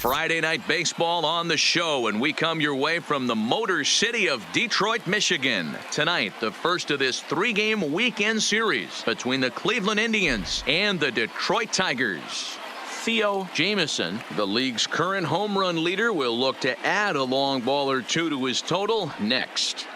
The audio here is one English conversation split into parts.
Friday night baseball on the show, and we come your way from the Motor City of Detroit, Michigan. Tonight, the first of this three-game weekend series between the Cleveland Indians and the Detroit Tigers. Theo Jamieson, the league's current home run leader, will look to add a long ball or two to his total next.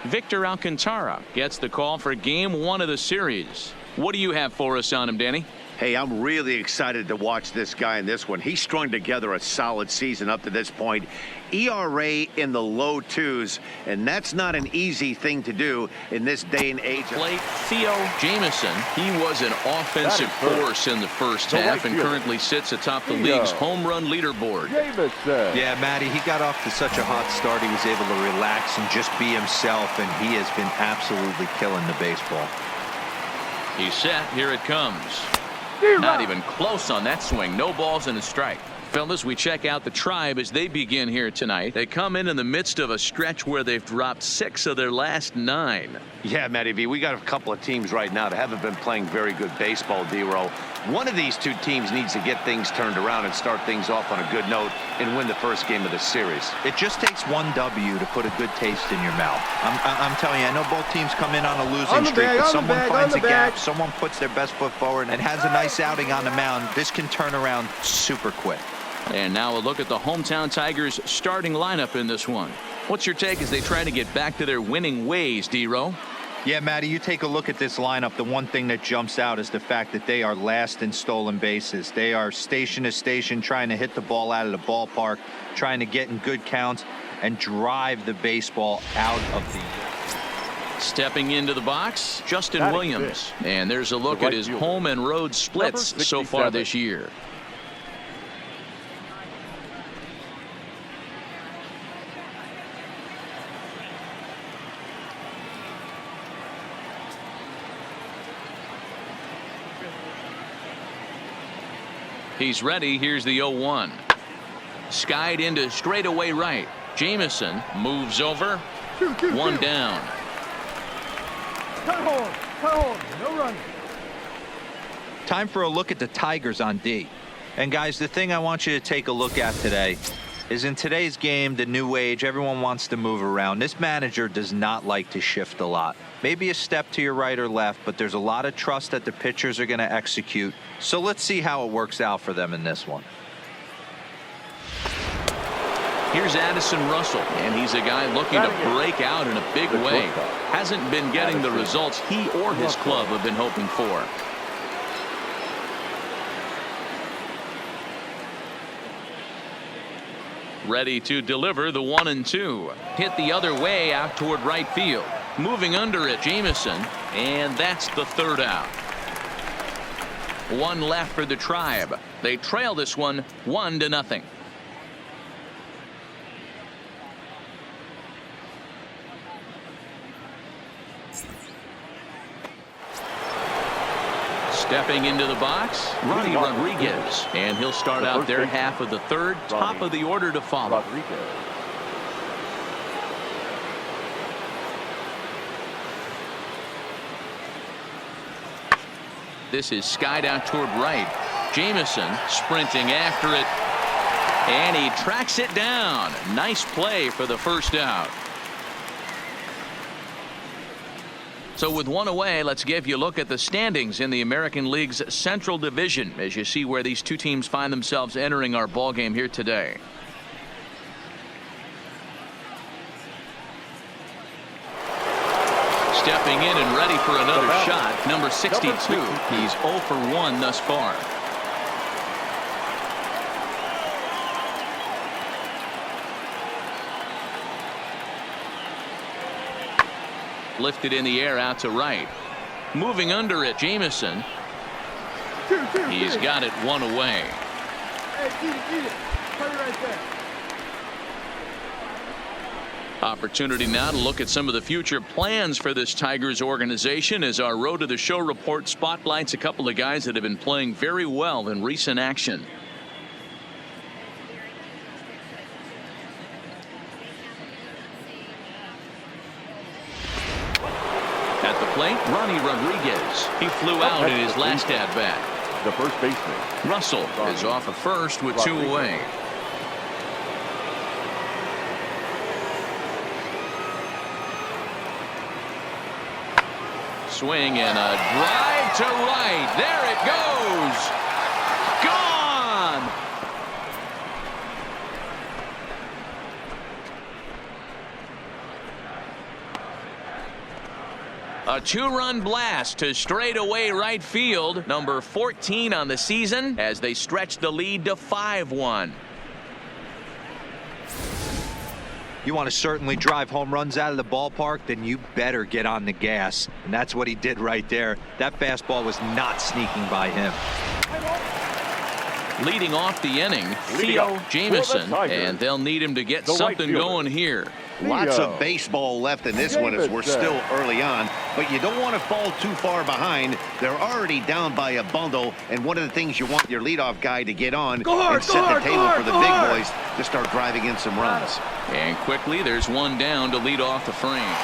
Victor Alcantara gets the call for game one of the series. What do you have for us on him, Danny? Hey, I'm really excited to watch this guy in this one. He strung together a solid season up to this point. ERA in the low twos, and that's not an easy thing to do in this day and age. Plate Theo Jamieson. He was an offensive force in the first half and currently sits atop the league's home run leaderboard. Yeah, Matty, he got off to such a hot start. He was able to relax and just be himself, and he has been absolutely killing the baseball. He's set. Here it comes. Not even close on that swing. No balls and a strike. Fellas, we check out the Tribe as they begin here tonight. They come in the midst of a stretch where they've dropped 6 of their last 9. Yeah, Matty V, we got a couple of teams right now that haven't been playing very good baseball, D-Row. One of these two teams needs to get things turned around and start things off on a good note and win the first game of the series. It just takes one W to put a good taste in your mouth. I'm telling you, I know both teams come in on a losing streak, but someone finds a gap, someone puts their best foot forward and has a nice outing on the mound. This can turn around super quick. And now a look at the hometown Tigers starting lineup in this one. What's your take as they try to get back to their winning ways, D-Row? Yeah, Matty, you take a look at this lineup. The one thing that jumps out is the fact that they are last in stolen bases. They are station to station trying to hit the ball out of the ballpark, trying to get in good counts and drive the baseball out of the... Stepping into the box, Justin Williams. And there's a look at his home and road splits so far this year. He's ready. Here's the 0-1. Skied into straightaway right. Jamieson moves over. 1 down. Cut hold, no running. Time for a look at the Tigers on D. And guys, the thing I want you to take a look at today is in today's game, the new age, everyone wants to move around. This manager does not like to shift a lot. Maybe a step to your right or left, but there's a lot of trust that the pitchers are going to execute. So let's see how it works out for them in this one. Here's Addison Russell, and he's a guy looking to break out in a big way. Hasn't been getting the results he or his club have been hoping for. Ready to deliver the 1-2. Hit the other way out toward right field. Moving under it, Jamieson, and that's the 3rd out. 1 left for the Tribe. They trail this one 1-0. Stepping into the box, Ronnie Rodriguez, and he'll start out their half of the 3rd, top of the order to follow. This is skied out toward right. Jamieson sprinting after it, and he tracks it down. Nice play for the 1st out. So with 1 away, let's give you a look at the standings in the American League's Central Division as you see where these two teams find themselves entering our ball game here today. Stepping in and ready for another shot, number 62. He's 0 for 1 thus far. Lifted in the air out to right. Moving under it, Jamieson. He's got it 1 away. Hey, eat it. Put it right there. Opportunity now to look at some of the future plans for this Tigers organization as our Road to the Show report spotlights a couple of guys that have been playing very well in recent action. At the plate, Ronnie Rodriguez. He flew out in his last at-bat. the first baseman. Russell is off at first with 2 away. Swing and a drive to right. There it goes. Gone. A 2-run blast to straightaway right field. Number 14 on the season as they stretch the lead to 5-1. You want to certainly drive home runs out of the ballpark, then you better get on the gas. And that's what he did right there. That fastball was not sneaking by him. Leading off the inning, Theo Jamison, and they'll need him to get something going here. Lots of baseball left in this one as we're still early on, but you don't want to fall too far behind. They're already down by a bundle, and one of the things you want your leadoff guy to get on and set the table for the big boys to start driving in some runs. And quickly, there's one down to lead off the frame.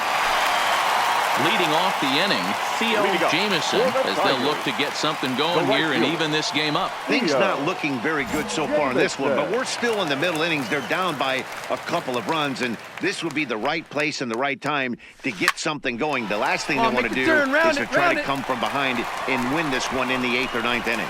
Leading off the inning, Theo Jamison, as they'll look to get something going here and even this game up. Things not looking very good so far in this one, but we're still in the middle innings. They're down by a couple of runs, and this would be the right place and the right time to get something going. The last thing they want to do is to try to come from behind and win this one in the 8th or 9th inning.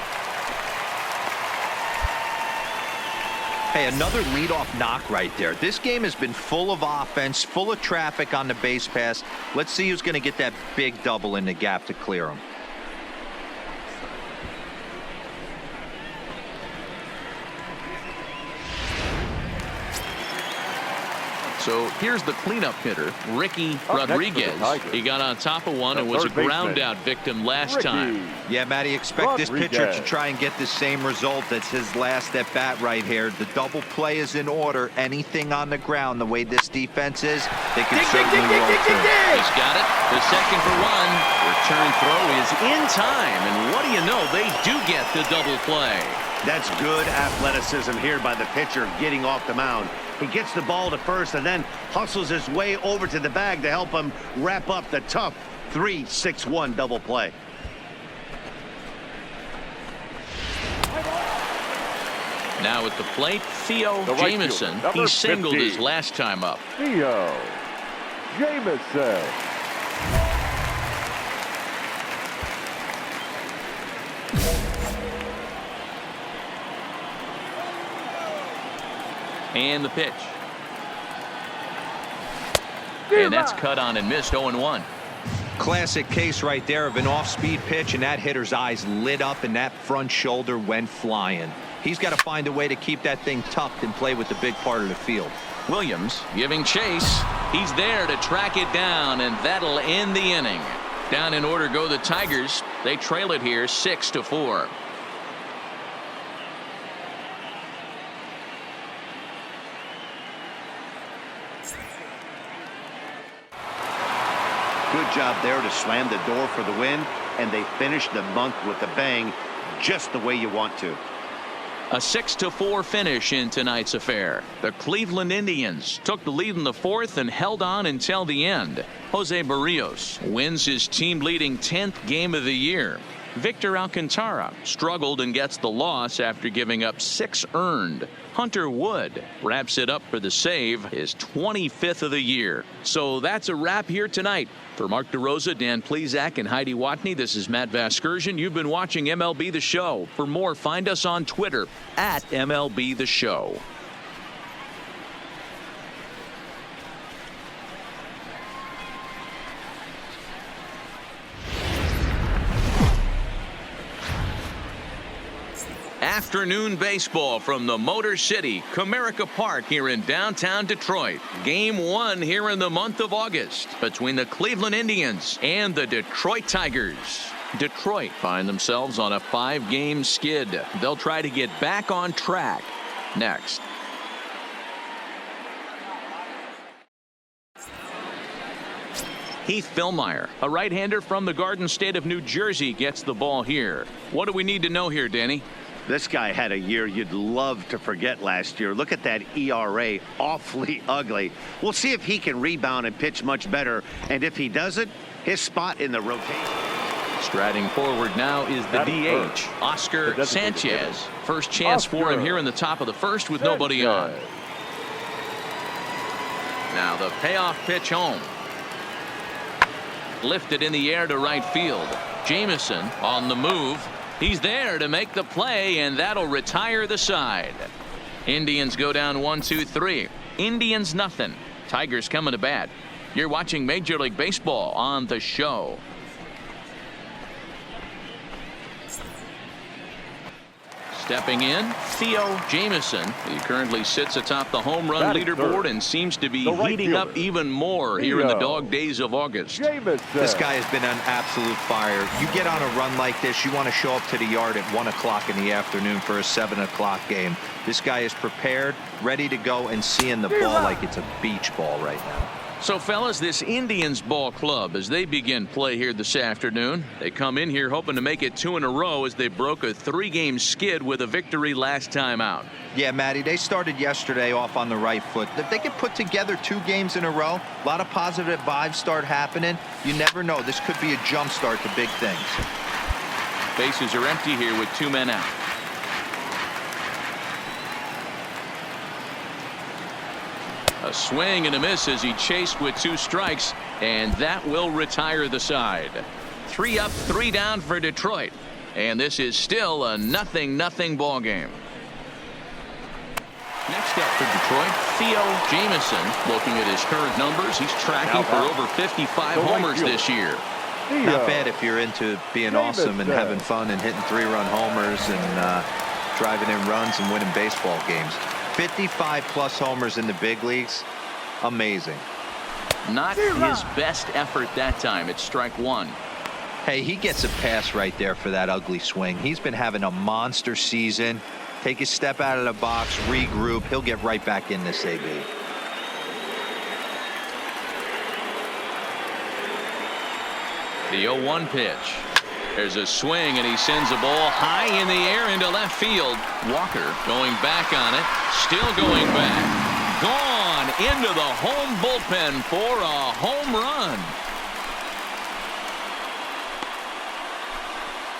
Hey, another leadoff knock right there. This game has been full of offense, full of traffic on the base pass. Let's see who's going to get that big double in the gap to clear him. So here's the cleanup hitter, Ricky Rodriguez. He got on top of one and was a ground out victim last time. Yeah, Matty, expect this pitcher to try and get the same result. That's his last at bat right here. The double play is in order. Anything on the ground, the way this defense is, they can certainly roll through. He's got it. The second for one. Return throw is in time. And what do you know? They do get the double play. That's good athleticism here by the pitcher getting off the mound. He gets the ball to first and then hustles his way over to the bag to help him wrap up the tough 3-6-1 double play. Now at the plate, Theo Jamison. He singled his last time up. Theo Jamison. And the pitch. And that's cut on and missed. 0-1. Classic case right there of an off-speed pitch, and that hitter's eyes lit up and that front shoulder went flying. He's got to find a way to keep that thing tucked and play with the big part of the field. Williams giving chase. He's there to track it down, and that'll end the inning. Down in order go the Tigers. They trail it here 6-4. Good job there to slam the door for the win, and they finish the month with a bang, just the way you want to. A 6-4 finish in tonight's affair. The Cleveland Indians took the lead in the 4th and held on until the end. Jose Barrios wins his team-leading 10th game of the year. Victor Alcantara struggled and gets the loss after giving up 6 earned. Hunter Wood wraps it up for the save, his 25th of the year. So that's a wrap here tonight. For Mark DeRosa, Dan Plesac, and Heidi Watney, this is Matt Vasgersian. You've been watching MLB The Show. For more, find us on Twitter at MLB The Show. Afternoon baseball from the Motor City, Comerica Park here in downtown Detroit. Game 1 here in the month of August between the Cleveland Indians and the Detroit Tigers. Detroit find themselves on a 5-game skid. They'll try to get back on track next. Heath Fillmyer, a right-hander from the Garden State of New Jersey, gets the ball here. What do we need to know here, Danny? This guy had a year you'd love to forget last year. Look at that ERA, awfully ugly. We'll see if he can rebound and pitch much better. And if he doesn't, his spot in the rotation. Striding forward now is the DH, Oscar Sanchez. First chance for him here in the top of the first with nobody on. Now the payoff pitch home. Lifted in the air to right field. Jamison on the move. He's there to make the play, and that'll retire the side. Indians go down 1-2-3. Indians nothing. Tigers coming to bat. You're watching Major League Baseball on the show. Stepping in, Theo Jamison. He currently sits atop the home run leaderboard and seems to be heating up even more here in the dog days of August. This guy has been on absolute fire. You get on a run like this, you want to show up to the yard at 1 o'clock in the afternoon for a 7 o'clock game. This guy is prepared, ready to go, and seeing the ball like it's a beach ball right now. So, fellas, this Indians ball club, as they begin play here this afternoon, they come in here hoping to make it 2 in a row as they broke a 3-game skid with a victory last time out. Yeah, Matty, they started yesterday off on the right foot. If they can put together 2 games in a row, a lot of positive vibes start happening. You never know. This could be a jump start to big things. Bases are empty here with 2 men out. A swing and a miss as he chased with 2 strikes, and that will retire the side. 3 up, 3 down for Detroit, and this is still a 0-0 ball game. Next up for Detroit, Theo Jamison. Looking at his current numbers, he's tracking for over 55 homers this year. Not bad if you're into being awesome and having fun and hitting 3-run homers and driving in runs and winning baseball games. 55+ homers in the big leagues. Amazing. Not his best effort that time. It's strike 1. Hey, he gets a pass right there for that ugly swing. He's been having a monster season. Take a step out of the box, regroup. He'll get right back in this AB. The 0-1 pitch. There's a swing, and he sends a ball high in the air into left field. Walker going back on it. Still going back. Gone into the home bullpen for a home run.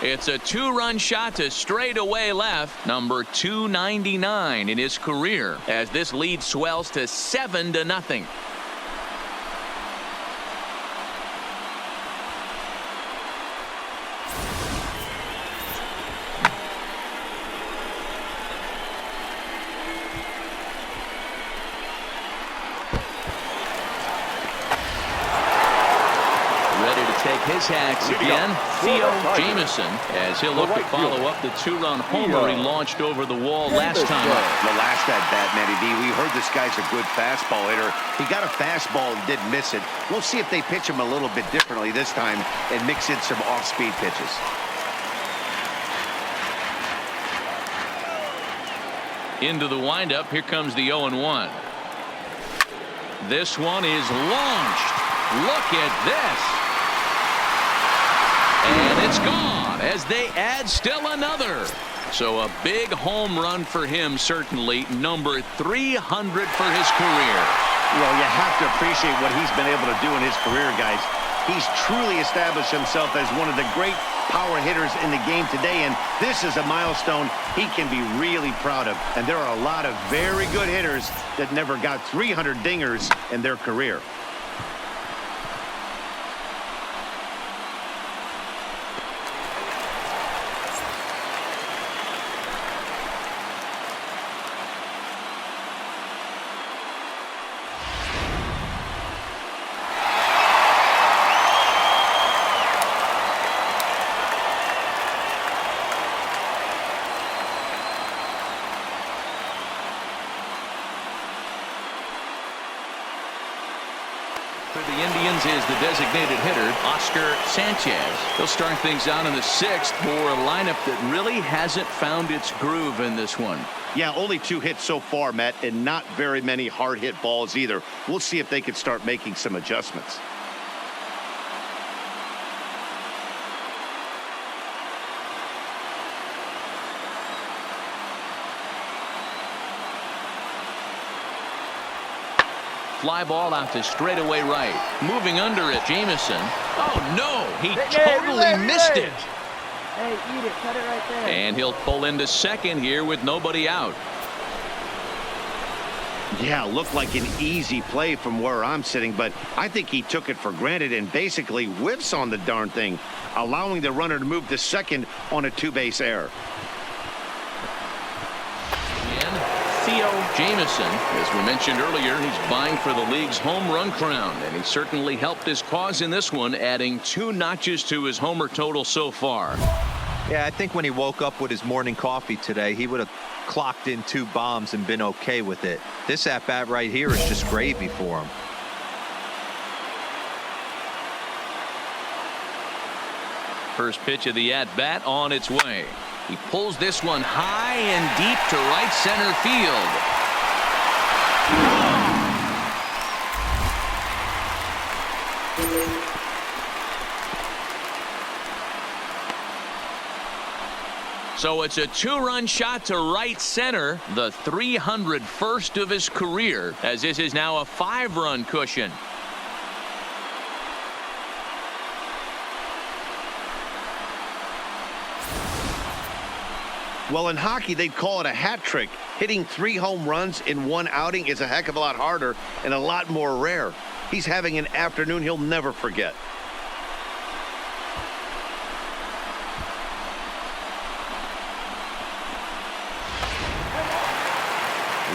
It's a 2-run shot to straightaway left. Number 299 in his career as this lead swells to 7-0. His hacks again, Theo Jamison, as he'll look to follow up the 2-run homer he launched over the wall last time up. The last at bat, Matty D, we heard this guy's a good fastball hitter. He got a fastball and didn't miss it. We'll see if they pitch him a little bit differently this time and mix in some off-speed pitches. Into the windup, here comes the 0-1. This one is launched. Look at this. And it's gone as they add still another. So a big home run for him, certainly number 300 for his career. Well, you have to appreciate what he's been able to do in his career, guys. He's truly established himself as one of the great power hitters in the game today, and this is a milestone he can be really proud of. And there are a lot of very good hitters that never got 300 dingers in their career. For the Indians is the designated hitter, Oscar Sanchez. He'll start things out in the 6th for a lineup that really hasn't found its groove in this one. Yeah, only 2 hits so far, Matt, and not very many hard hit balls either. We'll see if they can start making some adjustments. fly ball out to straightaway right. Moving under it, Jameson. Oh, no. He totally missed it. Hey, eat it. Cut it right there. And he'll pull into second here with nobody out. Yeah, looked like an easy play from where I'm sitting, but I think he took it for granted and basically whiffs on the darn thing, allowing the runner to move to second on a two-base error. And Theo Jameson, as we mentioned earlier, he's vying for the league's home run crown, and he certainly helped his cause in this one, adding 2 notches to his homer total so far. Yeah, I think when he woke up with his morning coffee today, he would have clocked in 2 bombs and been okay with it. This at-bat right here is just gravy for him. First pitch of the at-bat on its way. He pulls this one high and deep to right center field. So it's a 2-run shot to right center, the 301st of his career, as this is now a 5-run cushion. Well, in hockey, they'd call it a hat trick. Hitting 3 home runs in 1 outing is a heck of a lot harder and a lot more rare. He's having an afternoon he'll never forget.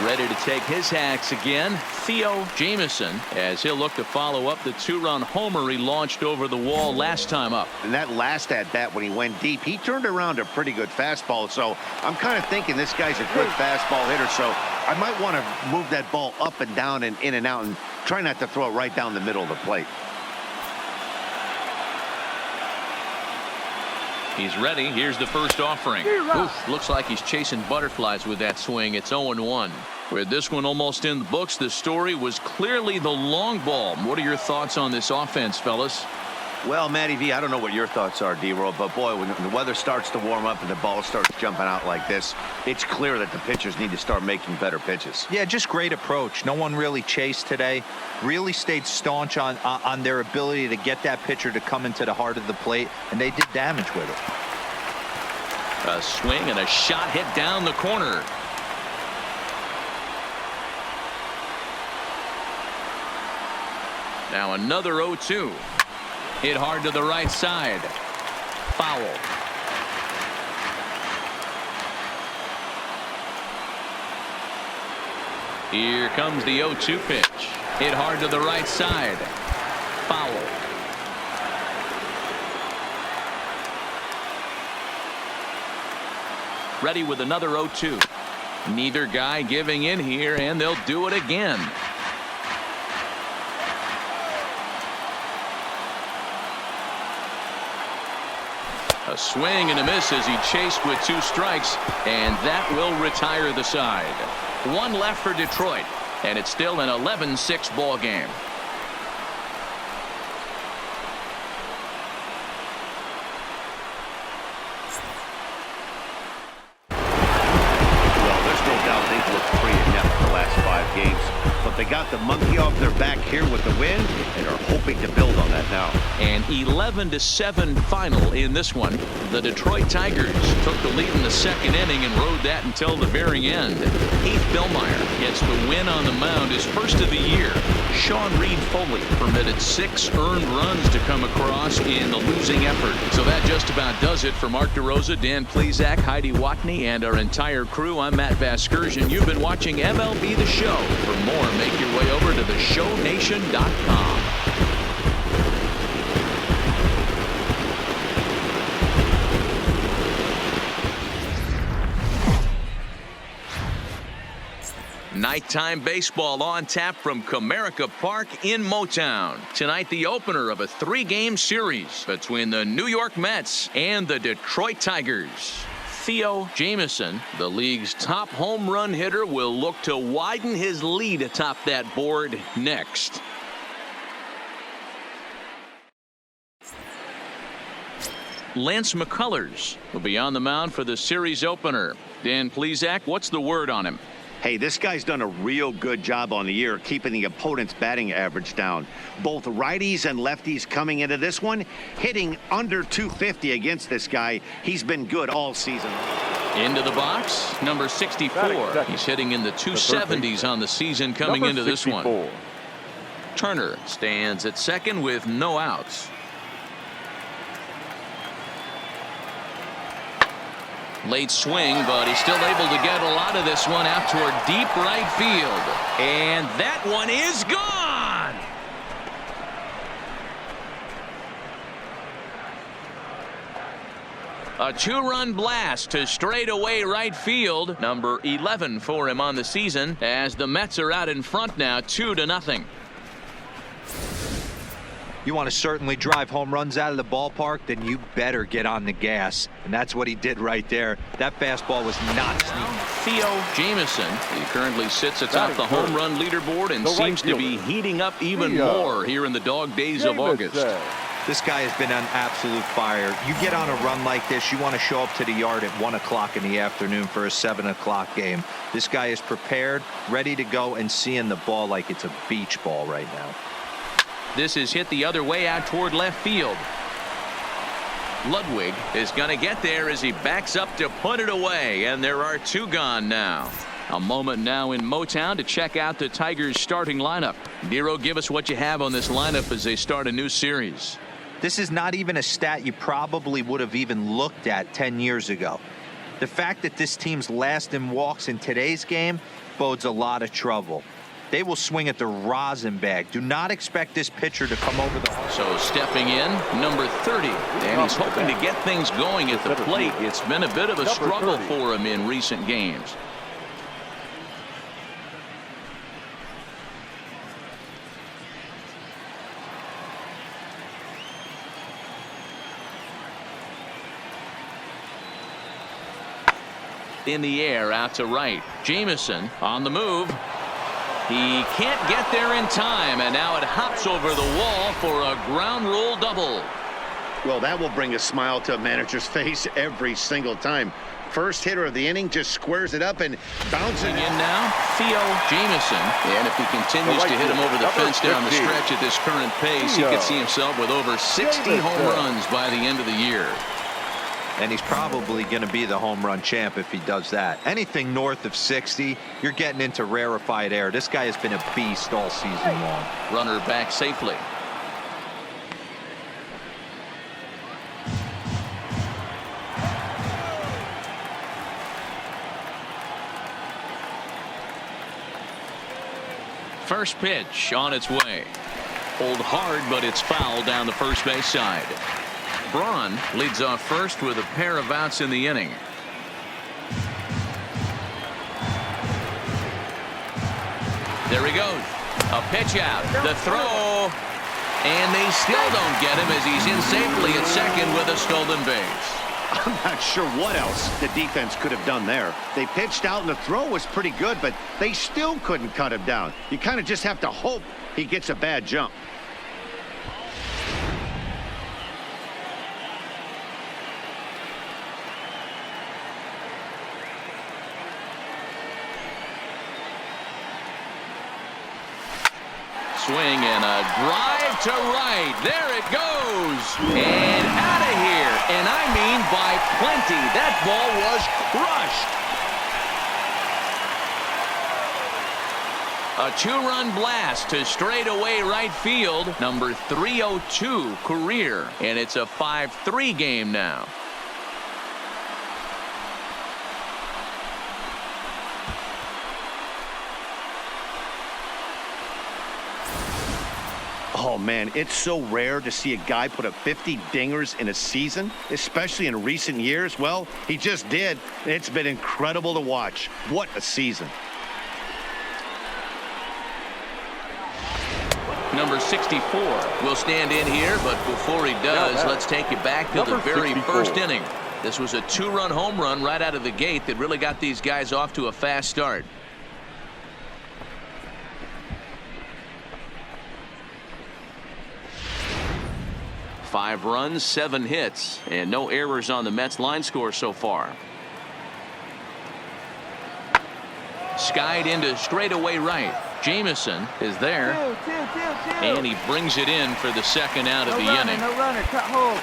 Ready to take his hacks again, Theo Jameson, as he'll look to follow up the 2-run homer he launched over the wall last time up. And that last at-bat when he went deep, he turned around a pretty good fastball. So I'm kind of thinking this guy's a good fastball hitter. So I might want to move that ball up and down and in and out and try not to throw it right down the middle of the plate. He's ready. Here's the first offering. Oof, looks like he's chasing butterflies with that swing. It's 0-1. With this one almost in the books, the story was clearly the long ball. What are your thoughts on this offense, fellas? Well, Matty V, I don't know what your thoughts are, D-Roll, but boy, when the weather starts to warm up and the ball starts jumping out like this, it's clear that the pitchers need to start making better pitches. Yeah, just great approach. No one really chased today. Really stayed staunch on their ability to get that pitcher to come into the heart of the plate, and they did damage with it. A swing and a shot hit down the corner. Now another 0-2. Hit hard to the right side. Foul. Here comes the 0-2 pitch. Hit hard to the right side. Foul. Ready with another 0-2. Neither guy giving in here, and they'll do it again. A swing and a miss as he chased with 2 strikes, and that will retire the side. 1 left for Detroit, and it's still an 11-6 ball game. Well, there's no doubt they've looked pretty inept the last 5 games, but they got the monkey off their back here with the win and are hoping to build on that now. An 11-7 final in this one. The Detroit Tigers took the lead in the 2nd inning and rode that until the very end. Heath Billmeyer gets the win on the mound, his first of the year. Sean Reed Foley permitted 6 earned runs to come across in the losing effort. So that just about does it for Mark DeRosa, Dan Plesac, Heidi Watney, and our entire crew. I'm Matt Vasgersian. You've been watching MLB The Show. For more, make your way over to theshownation.com. Nighttime baseball on tap from Comerica Park in Motown. Tonight, the opener of a 3-game series between the New York Mets and the Detroit Tigers. Theo Jameson, the league's top home run hitter, will look to widen his lead atop that board next. Lance McCullers will be on the mound for the series opener. Dan Plesac, what's the word on him? Hey, this guy's done a real good job on the year keeping the opponent's batting average down. Both righties and lefties coming into this one, hitting under 250 against this guy. He's been good all season. Into the box, number 64. He's hitting in the 270s on the season coming into this one. Turner stands at second with no outs. Late swing, but he's still able to get a lot of this one out toward deep right field. And that one is gone. A two-run blast to straightaway right field. Number 11 for him on the season as the Mets are out in front now 2-0. You want to certainly drive home runs out of the ballpark, then you better get on the gas. And that's what he did right there. That fastball was not sneaky. Theo Jamison, he currently sits atop the home run leaderboard and seems to be heating up even more here in the dog days of August. This guy has been on absolute fire. You get on a run like this, you want to show up to the yard at 1 o'clock in the afternoon for a 7 o'clock game. This guy is prepared, ready to go, and seeing the ball like it's a beach ball right now. This is hit the other way out toward left field. Ludwig is going to get there as he backs up to put it away, and there are 2 gone now. A moment now in Motown to check out the Tigers starting lineup. Nero, give us what you have on this lineup as they start a new series. This is not even a stat you probably would have even looked at 10 years ago. The fact that this team's last in walks in today's game bodes a lot of trouble. They will swing at the rosin bag. Do not expect this pitcher to come over the home. So stepping in, number 30, and he's hoping to get things going at the plate. It's been a bit of a struggle for him in recent games. In the air out to right. Jamison on the move. He can't get there in time, and now it hops over the wall for a ground rule double. Well, that will bring a smile to a manager's face every single time. First hitter of the inning just squares it up and bounces in now. Theo Jamison, and if he continues to hit him over the fence down the stretch at this current pace, he could see himself with over 60 home runs by the end of the year. And he's probably going to be the home run champ if he does that. Anything north of 60, you're getting into rarefied air. This guy has been a beast all season long. Runner back safely. First pitch on its way. Pulled hard, but it's foul down the first base side. Braun leads off first with a pair of outs in the inning. There he goes. A pitch out. The throw. And they still don't get him as he's in safely at second with a stolen base. I'm not sure what else the defense could have done there. They pitched out and the throw was pretty good, but they still couldn't cut him down. You kind of just have to hope he gets a bad jump. Swing and a drive to right. There it goes. And out of here. And I mean by plenty. That ball was crushed. A two-run blast to straightaway right field. Number 302 career. And it's a 5-3 game now. Oh, man, it's so rare to see a guy put up 50 dingers in a season, especially in recent years. Well, he just did. It's been incredible to watch. What a season. Number 64 will stand in here, but before he does, let's take you back to the very first inning. This was a two-run home run right out of the gate that really got these guys off to a fast start. Five runs, 7 hits, and no errors on the Mets line score so far. Skied into straightaway right. Jameson is there. Two. And he brings it in for the second out of the inning. No runner. Cut hole.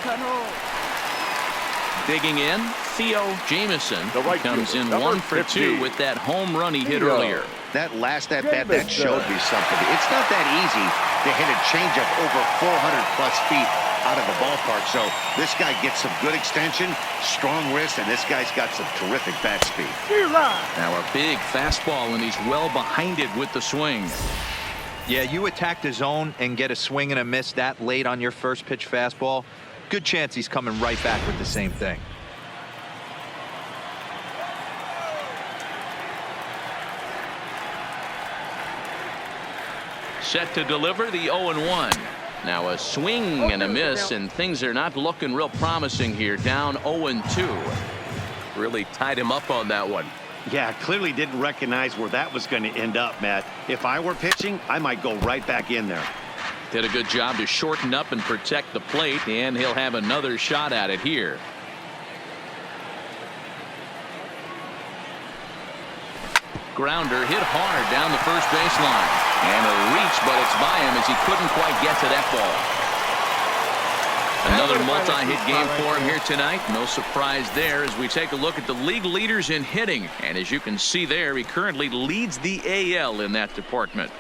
Digging in, Theo Jameson The right comes in fielder, number 1 for 2 50. with that home run he hit Theo. earlier. That last at-bat, that Jameson. showed me something. It's not that easy to hit a changeup over 400-plus feet out of the ballpark. So this guy gets some good extension, strong wrist, and this guy's got some terrific bat speed. Now a big fastball, and he's well behind it with the swing. Yeah, you attack the zone and get a swing and a miss that late on your first pitch fastball. Good chance he's coming right back with the same thing. Set to deliver the 0-1. Now a swing and a miss, and things are not looking real promising here. Down 0-2. Really tied him up on that one. Yeah, clearly didn't recognize where that was going to end up, Matt. If I were pitching, I might go right back in there. Did a good job to shorten up and protect the plate, and he'll have another shot at it here. Grounder hit hard down the first baseline. And a reach, but it's by him as he couldn't quite get to that ball. Another multi-hit game for him here tonight. No surprise there as we take a look at the league leaders in hitting. And as you can see there, he currently leads the AL in that department.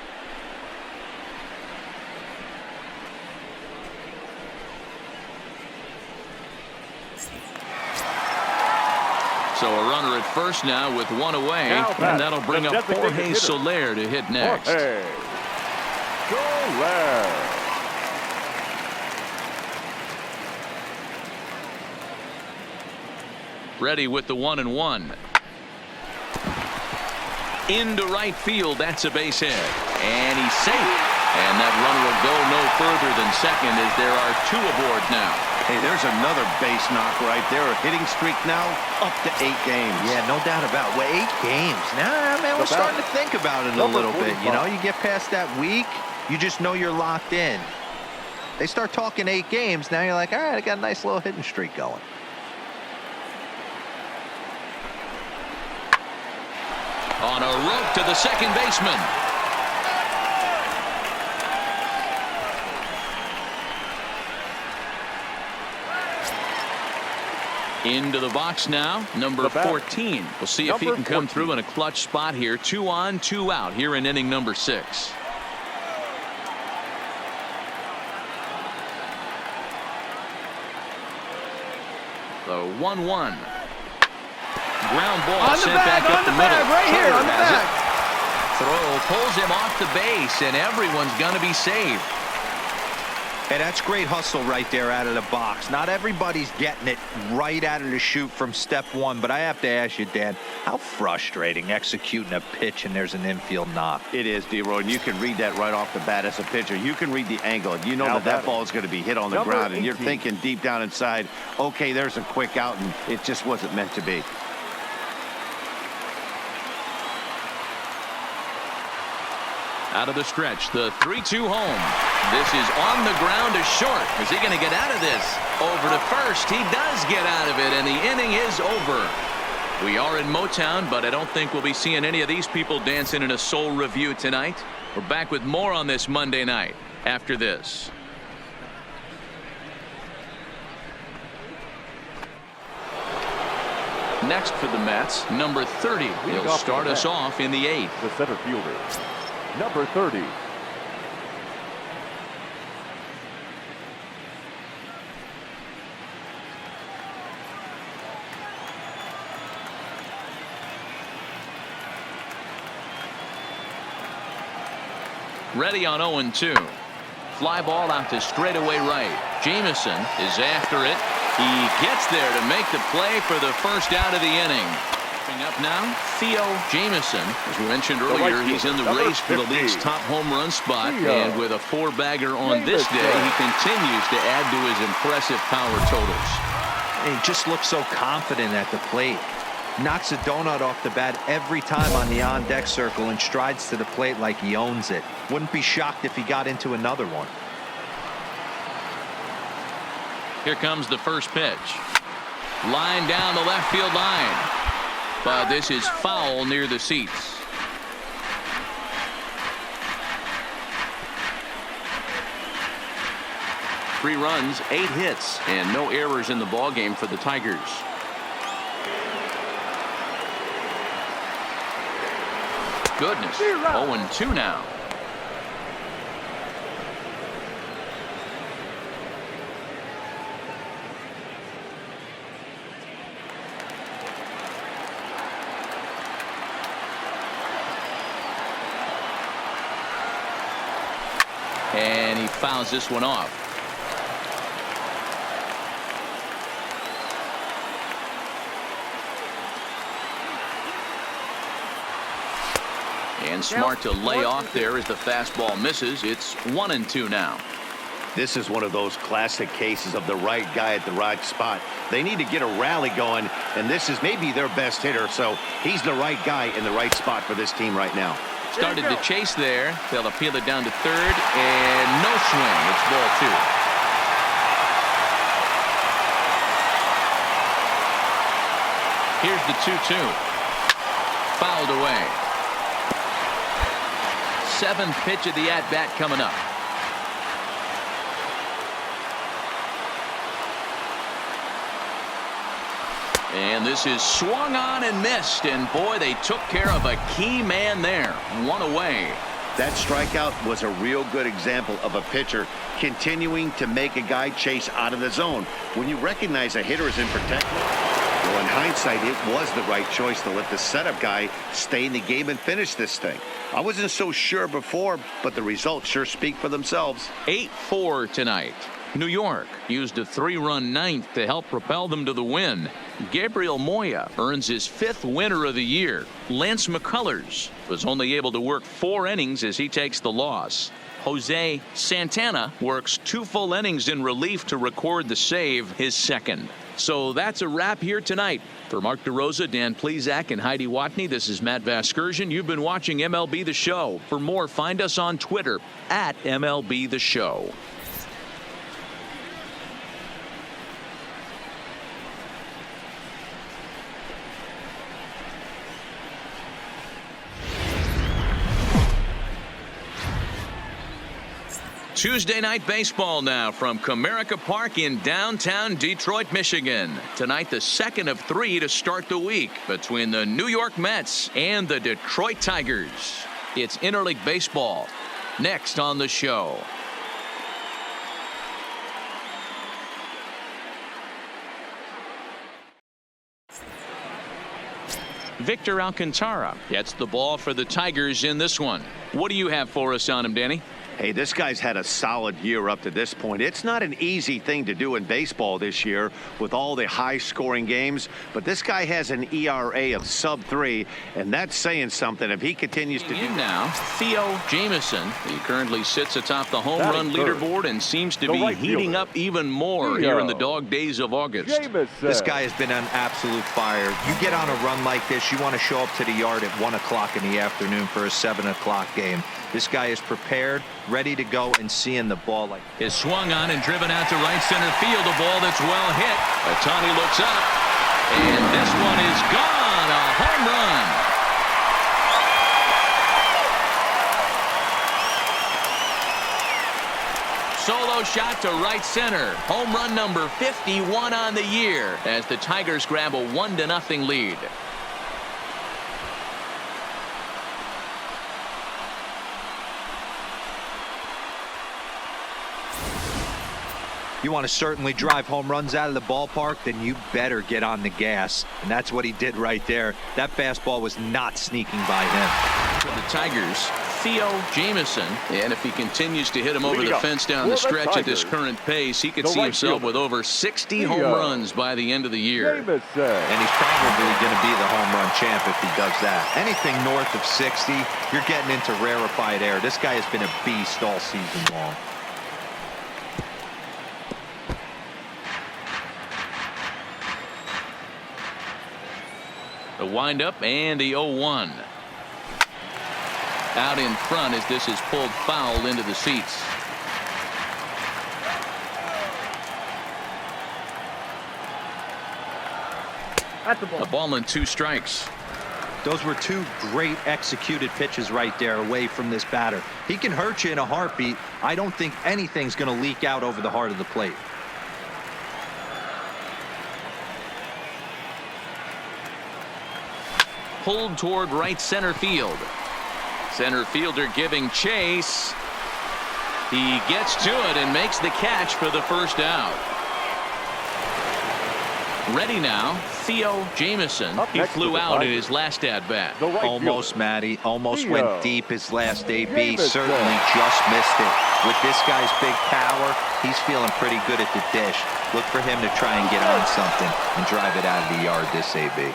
So a runner at first now with one away, and that'll bring up Jorge Soler to hit next. Jorge Soler. Ready with the 1-1. Into right field, that's a base hit. And he's safe. And that runner will go no further than second as there are 2 aboard now. Hey, there's another base knock right there. A hitting streak now up to 8 games. Yeah, no doubt about it. Well, 8 games. Nah, man, we're starting to think about it a little bit. You know, you get past that week, you just know you're locked in. They start talking 8 games, now you're like, all right, I got a nice little hitting streak going. On a rope to the second baseman. Into the box now, number 14. We'll see if he can come through in a clutch spot here. 2 on, 2 out here in inning number 6. The 1-1. Ground ball sent back up the middle. Right here, on the back. Throw pulls him off the base, and everyone's going to be saved. Hey, that's great hustle right there out of the box. Not everybody's getting it right out of the chute from step one, but I have to ask you, Dan, how frustrating executing a pitch and there's an infield knock. It is, D-Roy, and you can read that right off the bat as a pitcher. You can read the angle, and you know that ball is going to be hit on the ground, and you're thinking deep down inside, okay, there's a quick out, and it just wasn't meant to be. Out of the stretch, the 3-2 home. This is on the ground to short. Is he going to get out of this? Over to first. He does get out of it, and the inning is over. We are in Motown, but I don't think we'll be seeing any of these people dancing in a soul review tonight. We're back with more on this Monday night after this. Next for the Mets, number 30. He'll start us off in the 8th. The center fielder, number 30. Ready on 0-2. Fly ball out to straightaway right. Jameson is after it. He gets there to make the play for the first out of the inning. Coming up now, Theo Jameson. As we mentioned earlier, he's in the race for the league's top home run spot. And with a 4-bagger on this day, he continues to add to his impressive power totals. He just looks so confident at the plate. Knocks a donut off the bat every time on the on-deck circle and strides to the plate like he owns it. Wouldn't be shocked if he got into another one. Here comes the first pitch. Line down the left field line. But this is foul near the seats. 3 runs, 8 hits, and no errors in the ballgame for the Tigers. Goodness, 0-2 now. And he fouls this one off. And smart to lay off there as the fastball misses. It's 1-2 now. This is one of those classic cases of the right guy at the right spot. They need to get a rally going, and this is maybe their best hitter, so he's the right guy in the right spot for this team right now. Started to chase there. They'll appeal it down to third, and no swing. It's ball 2. Here's the 2-2. Fouled away. 7th pitch of the at-bat coming up. And this is swung on and missed, and boy, they took care of a key man there. 1 away. That strikeout was a real good example of a pitcher continuing to make a guy chase out of the zone. When you recognize a hitter is in protection, well, in hindsight, it was the right choice to let the setup guy stay in the game and finish this thing. I wasn't so sure before, but the results sure speak for themselves. 8-4 tonight. New York used a 3-run ninth to help propel them to the win. Gabriel Moya earns his 5th winner of the year. Lance McCullers was only able to work 4 innings as he takes the loss. Jose Santana works 2 full innings in relief to record the save, his 2nd. So that's a wrap here tonight. For Mark DeRosa, Dan Plesac, and Heidi Watney, this is Matt Vasgersian. You've been watching MLB The Show. For more, find us on Twitter at MLB The Show. Tuesday night baseball now from Comerica Park in downtown Detroit, Michigan. Tonight, the 2nd of 3 to start the week between the New York Mets and the Detroit Tigers. It's interleague baseball. Next on the show. Victor Alcantara gets the ball for the Tigers in this one. What do you have for us on him, Danny? Hey, this guy's had a solid year up to this point. It's not an easy thing to do in baseball this year with all the high-scoring games, but this guy has an ERA of sub-3, and that's saying something. If he continues to do now, Theo Jamieson. He currently sits atop the home run leaderboard and seems to be heating up even more here in the dog days of August. This guy has been on absolute fire. You get on a run like this, you want to show up to the yard at 1 o'clock in the afternoon for a 7 o'clock game. This guy is prepared, ready to go, and seeing the ball like is swung on and driven out to right center field. A ball that's well hit. Ohtani looks up, and this one is gone. A home run. Solo shot to right center. Home run number 51 on the year as the Tigers grab a 1-0 lead. You want to certainly drive home runs out of the ballpark, then you better get on the gas. And that's what he did right there. That fastball was not sneaking by him. For the Tigers, Theo Jamieson. And if he continues to hit him over the fence down the stretch at this current pace, he could see himself with over 60 home runs by the end of the year. And he's probably going to be the home run champ if he does that. Anything north of 60, you're getting into rarefied air. This guy has been a beast all season long. The windup and the 0-1. Out in front as this is pulled foul into the seats. At the ball. A ball and 2 strikes. Those were two great executed pitches right there away from this batter. He can hurt you in a heartbeat. I don't think anything's going to leak out over the heart of the plate. Pulled toward right center field. Center fielder giving chase. He gets to it and makes the catch for the first out. Ready now, Theo Jamieson. He flew out in his last at-bat. Almost, Matty. Almost Theo went deep his last AB. Jamieson. Certainly just missed it. With this guy's big power, he's feeling pretty good at the dish. Look for him to try and get on something and drive it out of the yard this AB.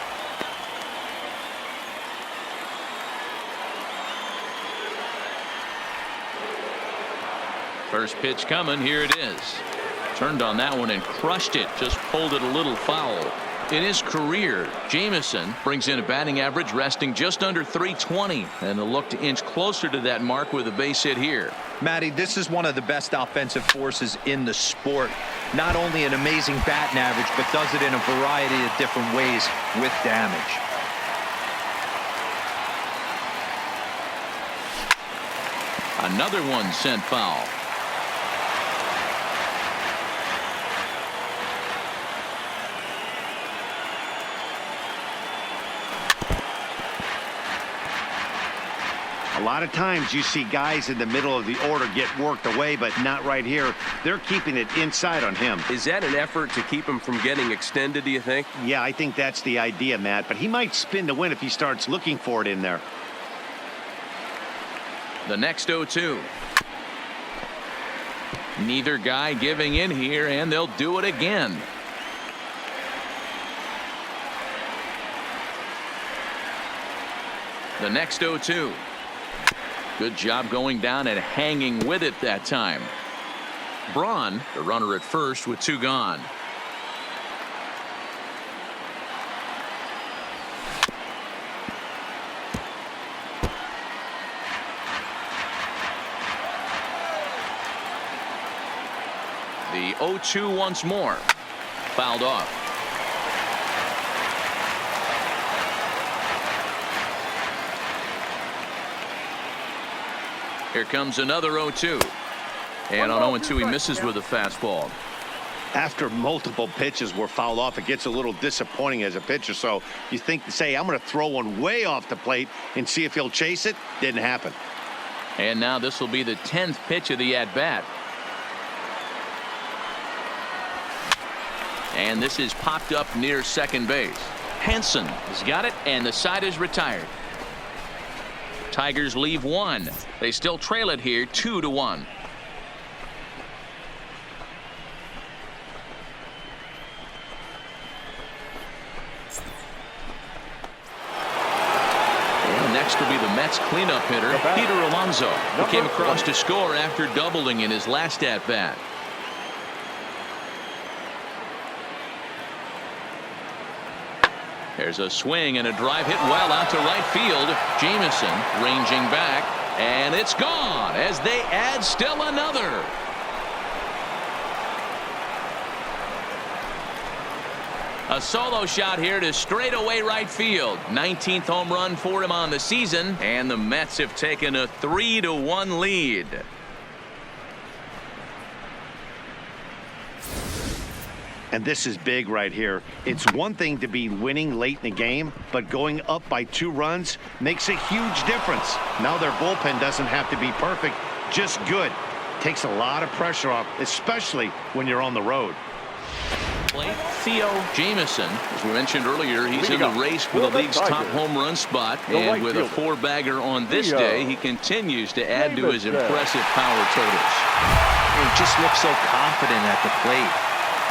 First pitch coming. Here it is. Turned on that one and crushed it. Just pulled it a little foul. In his career, Jamieson brings in a batting average resting just under 320, and a look to inch closer to that mark with a base hit here. Matty, this is one of the best offensive forces in the sport. Not only an amazing batting average, but does it in a variety of different ways with damage. Another one sent foul. A lot of times you see guys in the middle of the order get worked away, but not right here. They're keeping it inside on him. Is that an effort to keep him from getting extended, do you think? Yeah, I think that's the idea, Matt, but he might spin to win if he starts looking for it in there. The next 0-2. Neither guy giving in here, and they'll do it again. The next 0-2. Good job going down and hanging with it that time. Braun, the runner at first with two gone. The 0-2 once more. Fouled off. Here comes another 0-2. And on 0-2 he misses with a fastball. After multiple pitches were fouled off, it gets a little disappointing as a pitcher. So you think to say, I'm going to throw one way off the plate and see if he'll chase it. Didn't happen. And now this will be the 10th pitch of the at-bat. And this is popped up near second base. Henson has got it, and the side is retired. Tigers leave one. They still trail it here 2-1. And next will be the Mets cleanup hitter, Peter Alonso, who came across to score after doubling in his last at-bat. There's a swing and a drive hit well out to right field. Jamieson ranging back, and it's gone as they add still another. A solo shot here to straightaway right field. 19th home run for him on the season, and the Mets have taken a 3-1 lead. And this is big right here. It's one thing to be winning late in the game, but going up by 2 runs makes a huge difference. Now their bullpen doesn't have to be perfect, just good. Takes a lot of pressure off, especially when you're on the road. Theo Jamieson, as we mentioned earlier, he's in the race for the league's top home run spot, and with a 4-bagger on this day, he continues to add to his impressive power totals. He just looks so confident at the plate.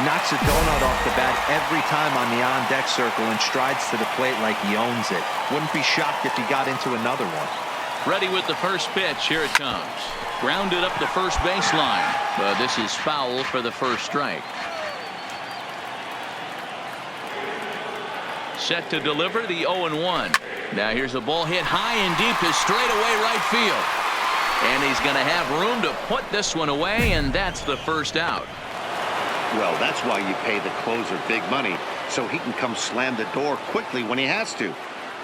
Knocks a donut off the bat every time on the on-deck circle and strides to the plate like he owns it. Wouldn't be shocked if he got into another one. Ready with the first pitch. Here it comes. Grounded up the first baseline, but this is foul for the first strike. Set to deliver the 0-1. Now here's a ball hit high and deep to straightaway right field. And he's going to have room to put this one away, and that's the first out. Well, that's why you pay the closer big money, so he can come slam the door quickly when he has to.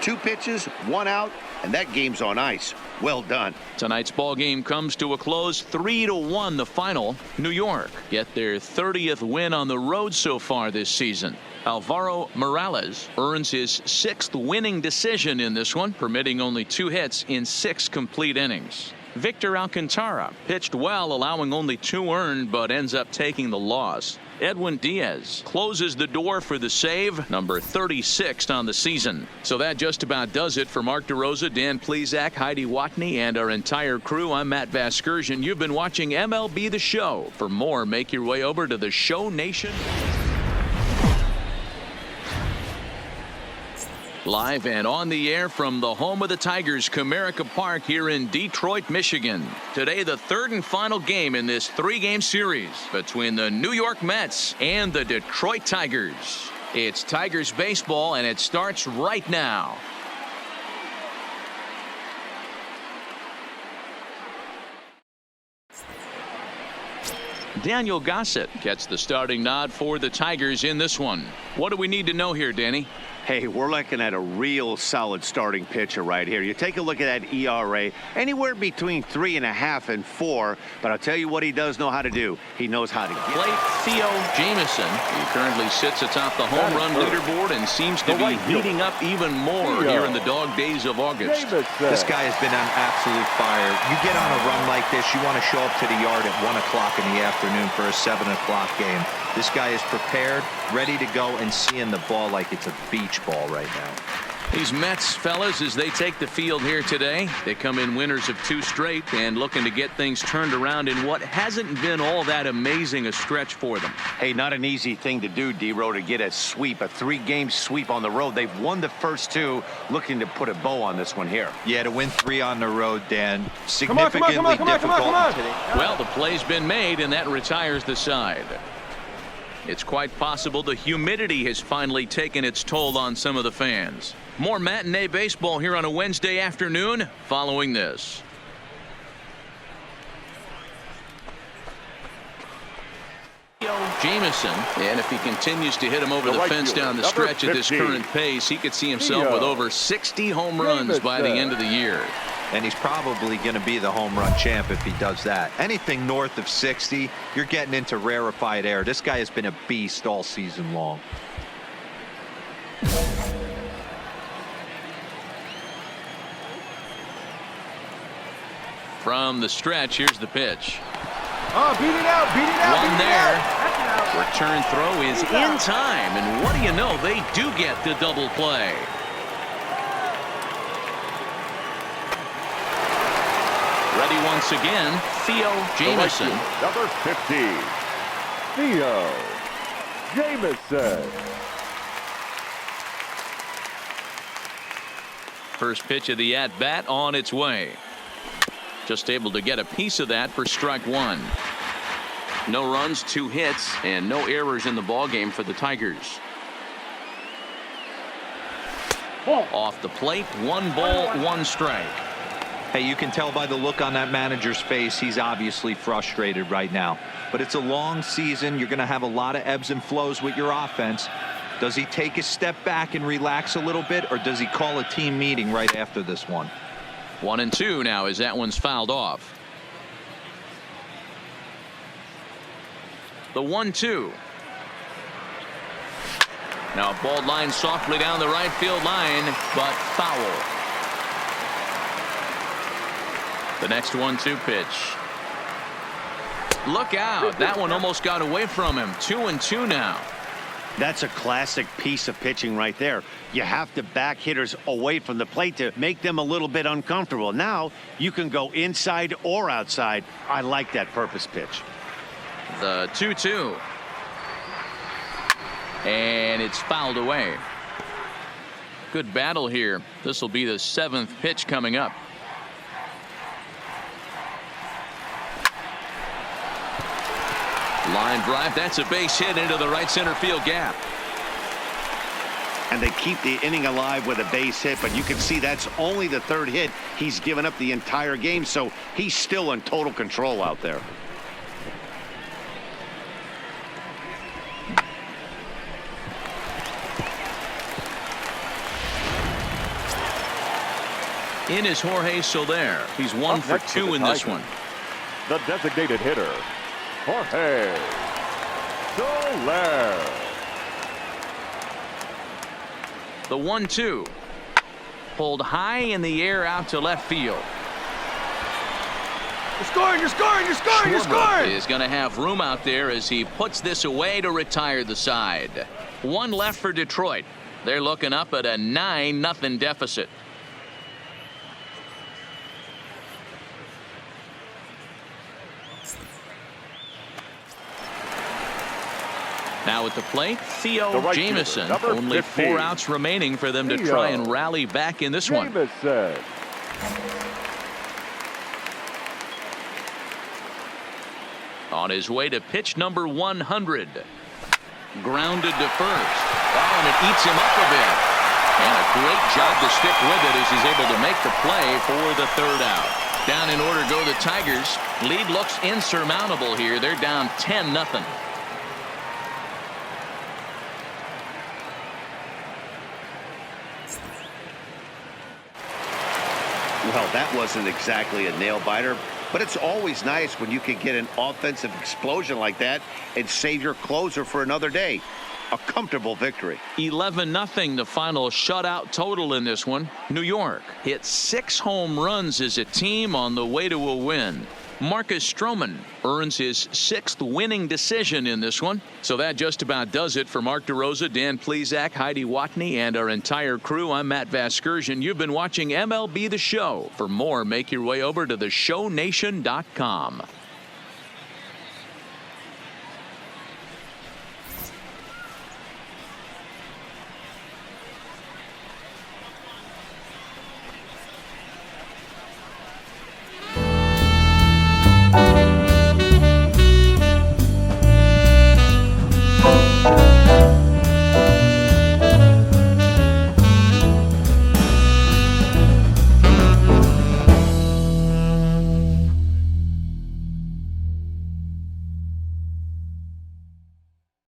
2 pitches, 1 out, and that game's on ice. Well done. Tonight's ball game comes to a close, 3-1 the final. New York get their 30th win on the road so far this season. Alvaro Morales earns his 6th winning decision in this one, permitting only 2 hits in 6 complete innings. Victor Alcantara pitched well, allowing only 2 earned, but ends up taking the loss. Edwin Diaz closes the door for the save, number 36 on the season. So that just about does it for Mark DeRosa, Dan Plesac, Heidi Watney, and our entire crew. I'm Matt Vasgersian. You've been watching MLB The Show. For more, make your way over to the Show Nation. Live and on the air from the home of the Tigers, Comerica Park here in Detroit, Michigan. Today, the 3rd and final game in this 3-game series between the New York Mets and the Detroit Tigers. It's Tigers baseball, and it starts right now. Daniel Gossett gets the starting nod for the Tigers in this one. What do we need to know here, Danny? Hey, we're looking at a real solid starting pitcher right here. You take a look at that ERA, anywhere between 3.5 and 4. But I'll tell you what he does know how to do. He knows how to get. Plate Theo Jamieson. He currently sits atop the home run leaderboard and seems to be heating up even more here in the dog days of August. This guy has been on absolute fire. You get on a run like this, you want to show up to the yard at 1 o'clock in the afternoon for a 7 o'clock game. This guy is prepared, ready to go, and seeing the ball like it's a beach ball right now. These Mets, fellas, as they take the field here today, they come in winners of 2 straight and looking to get things turned around in what hasn't been all that amazing a stretch for them. Hey, not an easy thing to do, D-Row, to get a sweep, a 3-game sweep on the road. They've won the first 2, looking to put a bow on this one here. Yeah, to win 3 on the road, Dan, significantly difficult. Well, the play's been made, and that retires the side. It's quite possible the humidity has finally taken its toll on some of the fans. More matinee baseball here on a Wednesday afternoon following this. Jamieson, and if he continues to hit him over the fence down the stretch at this current pace, he could see himself with over 60 home runs by the end of the year. And he's probably going to be the home run champ if he does that. Anything north of 60, you're getting into rarefied air. This guy has been a beast all season long. From the stretch, here's the pitch. Oh, beat it out, beat it out. One beat it there. out. That's an out. Return throw is in time, and what do you know? They do get the double play. Ready once again, Theo Jamieson. Number 50, Theo Jamieson. First pitch of the at-bat on its way. Just able to get a piece of that for strike 1. No runs, 2 hits, and no errors in the ballgame for the Tigers. Off the plate, 1 ball, 1 strike. Hey, you can tell by the look on that manager's face, he's obviously frustrated right now. But it's a long season. You're going to have a lot of ebbs and flows with your offense. Does he take a step back and relax a little bit, or does he call a team meeting right after this one? 1-2 now as that one's fouled off. The 1-2. Now a ball line softly down the right field line, but foul. The next 1-2 pitch. Look out. That one almost got away from him. 2-2 now. That's a classic piece of pitching right there. You have to back hitters away from the plate to make them a little bit uncomfortable. Now you can go inside or outside. I like that purpose pitch. The 2-2. And it's fouled away. Good battle here. This will be the 7th pitch coming up. Line drive. That's a base hit into the right center field gap. And they keep the inning alive with a base hit, but you can see that's only the 3rd hit he's given up the entire game, so he's still in total control out there. In is Jorge Soler. He's 1 Up for next for 2 the in this Tigers, one. the designated hitter, Jorge Soler. The 1-2. Pulled high in the air out to left field. You're scoring, you're scoring, you're scoring, you're scoring. Is going to have room out there as he puts this away to retire the side. 1 left for Detroit. They're looking up at a 9-0 deficit. Now at the plate, Theo The right Jamison. fielder, number Only 50. 4 outs remaining for them to Theo try and rally back in this one. Jamison. On his way to pitch number 100. Grounded to first. Oh, and it eats him up a bit. And a great job to stick with it as he's able to make the play for the 3rd out. Down in order go the Tigers. Lead looks insurmountable here. They're down 10-0. Well, that wasn't exactly a nail-biter, but it's always nice when you can get an offensive explosion like that and save your closer for another day. A comfortable victory. 11-0 the final shutout total in this one. New York hit 6 home runs as a team on the way to a win. Marcus Stroman earns his 6th winning decision in this one. So that just about does it for Mark DeRosa, Dan Plesac, Heidi Watney, and our entire crew. I'm Matt Vasgersian. You've been watching MLB The Show. For more, make your way over to theshownation.com.